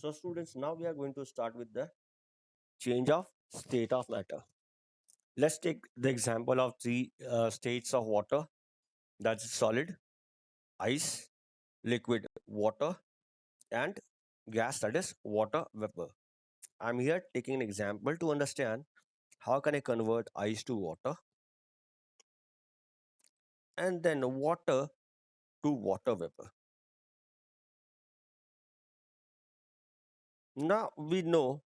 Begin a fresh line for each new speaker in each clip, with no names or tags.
So students, now we are going to start with the change of state of matter. Let's take the example of three states of water, that's solid, ice, liquid water, and gas, that is water vapor. I'm here taking an example to understand how can I convert ice to water and then water to water vapor. Now we know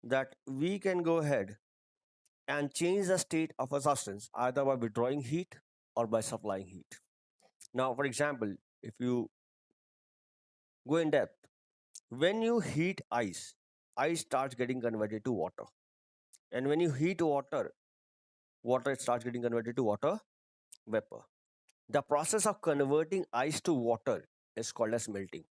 that we can go ahead and change the state of a substance either by withdrawing heat or by supplying heat. Now, for example, if you go in depth, when you heat ice, ice starts getting converted to water. And when you heat water, water starts getting converted to water vapor. The process of converting ice to water is called as melting.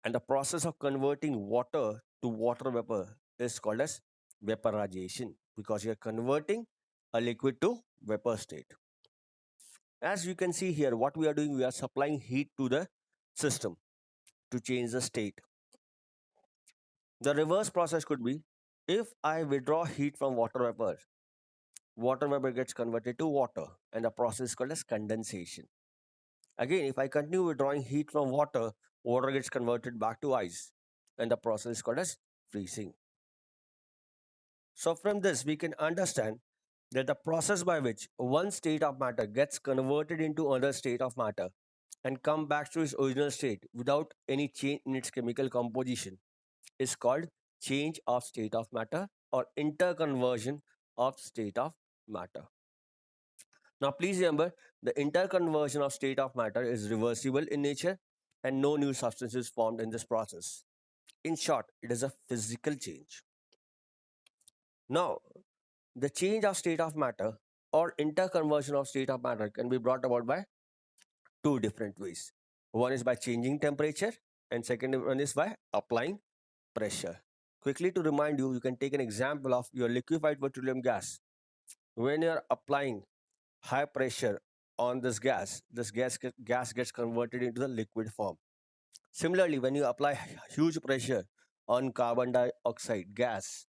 And the process of converting water to water vapor is called as vaporization because you're converting a liquid to vapor state. As you can see here, what we are doing, we are supplying heat to the system to change the state. The reverse process could be if I withdraw heat from water vapor gets converted to water, and the process is called as condensation. Again, if I continue withdrawing heat from water, water gets converted back to ice, and the process is called as freezing. So, from this, we can understand that the process by which one state of matter gets converted into another state of matter and come back to its original state without any change in its chemical composition is called change of state of matter or interconversion of state of matter. Now, please remember the interconversion of state of matter is reversible in nature and no new substance is formed in this process. In short, it is a physical change. Now, the change of state of matter or interconversion of state of matter can be brought about by two different ways. One is by changing temperature, and second one is by applying pressure. Quickly to remind you, you can take an example of your liquefied petroleum gas. When you are applying high pressure on this gas gets converted into the liquid form. Similarly, when you apply huge pressure on carbon dioxide gas,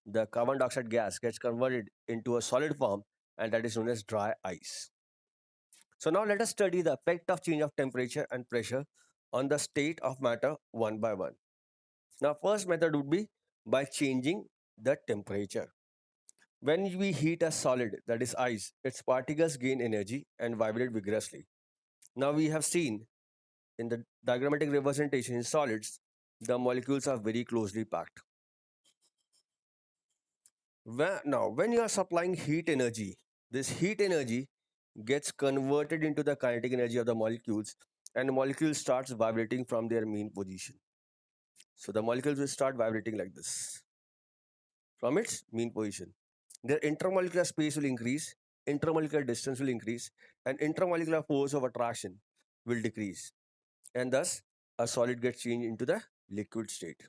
the carbon dioxide gas gets converted into a solid form, and that is known as dry ice. So now let us study the effect of change of temperature and pressure on the state of matter one by one. Now, first method would be by changing the temperature. When we heat a solid, that is ice, its particles gain energy and vibrate vigorously. Now, we have seen in the diagrammatic representation in solids, the molecules are very closely packed. When you are supplying heat energy, this heat energy gets converted into the kinetic energy of the molecules, and the molecule starts vibrating from their mean position. So the molecules will start vibrating like this from its mean position. Their intermolecular space will increase, intermolecular distance will increase, and intermolecular force of attraction will decrease. And thus, a solid gets changed into the liquid state.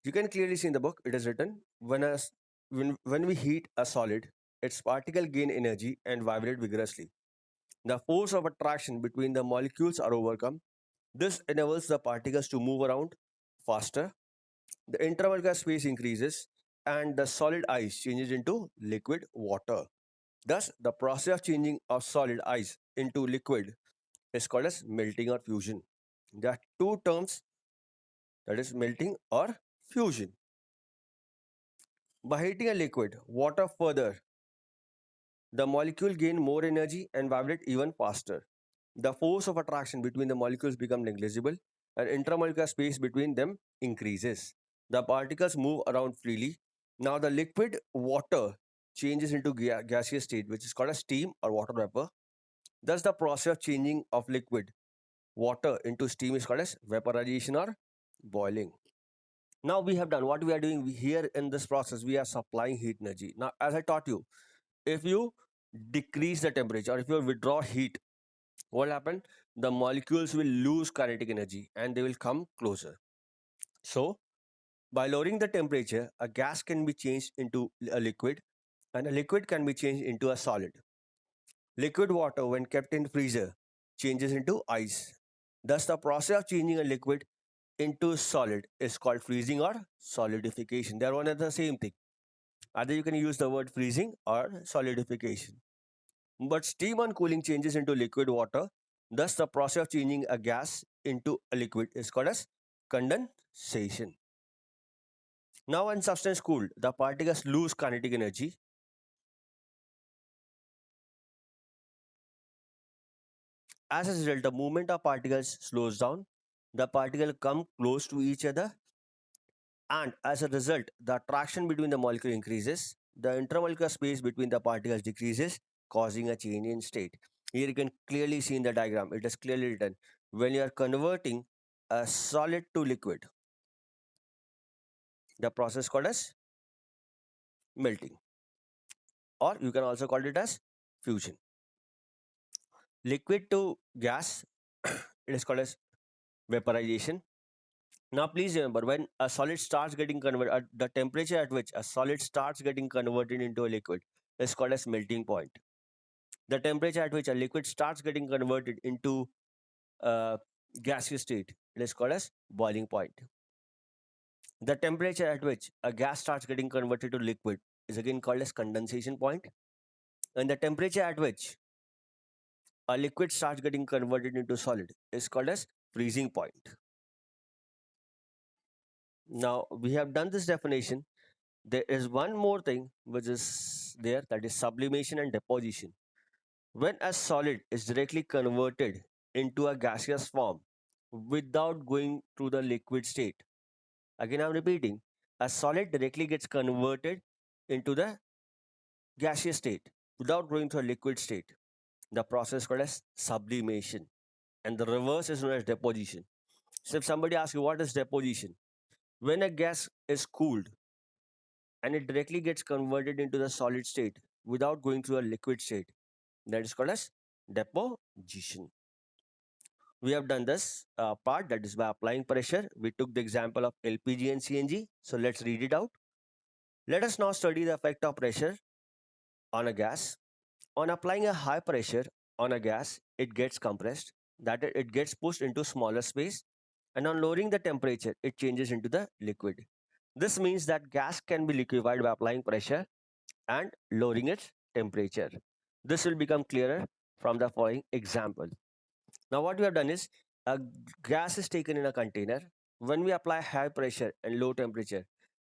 You can clearly see in the book, it is written when we heat a solid, its particle gain energy and vibrate vigorously. The force of attraction between the molecules are overcome. This enables the particles to move around faster. The intermolecular space increases and the solid ice changes into liquid water. Thus, the process of changing of solid ice into liquid is called as melting or fusion. There are two terms, that is melting or fusion. By heating a liquid water further, the molecule gain more energy and vibrate even faster. The force of attraction between the molecules become negligible and intermolecular space between them increases. The particles move around freely. Now the liquid water changes into gaseous state, which is called as steam or water vapor. Thus the process of changing of liquid water into steam is called as vaporization or boiling. Now we have done what we are doing here in this process. We are supplying heat energy. Now, as I taught you, if you decrease the temperature or if you withdraw heat, what will happen? The molecules will lose kinetic energy and they will come closer. So, by lowering the temperature, a gas can be changed into a liquid and a liquid can be changed into a solid. Liquid water, when kept in freezer, changes into ice. Thus, the process of changing a liquid into solid is called freezing or solidification. They are one and the same thing. Either you can use the word freezing or solidification. But steam on cooling changes into liquid water. Thus, the process of changing a gas into a liquid is called as condensation. Now, when substance cooled, the particles lose kinetic energy. As a result, the movement of particles slows down. The particles come close to each other, and as a result, the attraction between the molecule increases. The intermolecular space between the particles decreases, causing a change in state. Here you can clearly see in the diagram, it is clearly written. When you are converting a solid to liquid, the process called as melting, or you can also call it as fusion. Liquid to gas, it is called as vaporization. Now, please remember, when a solid starts getting converted, the temperature at which a solid starts getting converted into a liquid is called as melting point. The temperature at which a liquid starts getting converted into a gaseous state, it is called as boiling point. The temperature at which a gas starts getting converted to liquid is again called as condensation point. And the temperature at which a liquid starts getting converted into solid is called as freezing point. Now, we have done this definition. There is one more thing which is there, that is sublimation and deposition. When a solid is directly converted into a gaseous form without going through the liquid state, again I'm repeating, a solid directly gets converted into the gaseous state without going through a liquid state. The process called as sublimation, and the reverse is known as deposition. So if somebody asks you what is deposition, when a gas is cooled and it directly gets converted into the solid state without going through a liquid state, that is called as deposition. We have done this part, that is by applying pressure. We took the example of LPG and CNG. So let's read it out. Let us now study the effect of pressure on a gas. On applying a high pressure on a gas, it gets compressed, that is, it gets pushed into smaller space, and on lowering the temperature, it changes into the liquid. This means that gas can be liquefied by applying pressure and lowering its temperature. This will become clearer from the following example. Now, what we have done is a gas is taken in a container. When we apply high pressure and low temperature,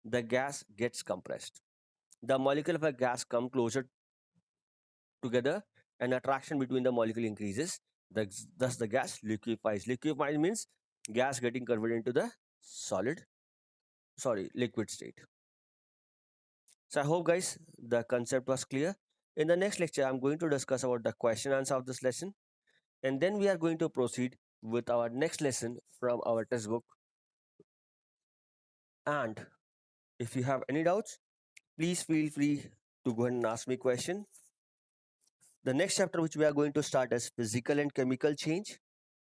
the gas gets compressed. The molecule of a gas come closer together, and attraction between the molecule increases. Thus, the gas liquefies. Liquefies means gas getting converted into the liquid state. So I hope, guys, the concept was clear. In the next lecture, I'm going to discuss about the question answer of this lesson, and then we are going to proceed with our next lesson from our textbook. And if you have any doubts, please feel free to go ahead and ask me question. The next chapter which we are going to start is physical and chemical change.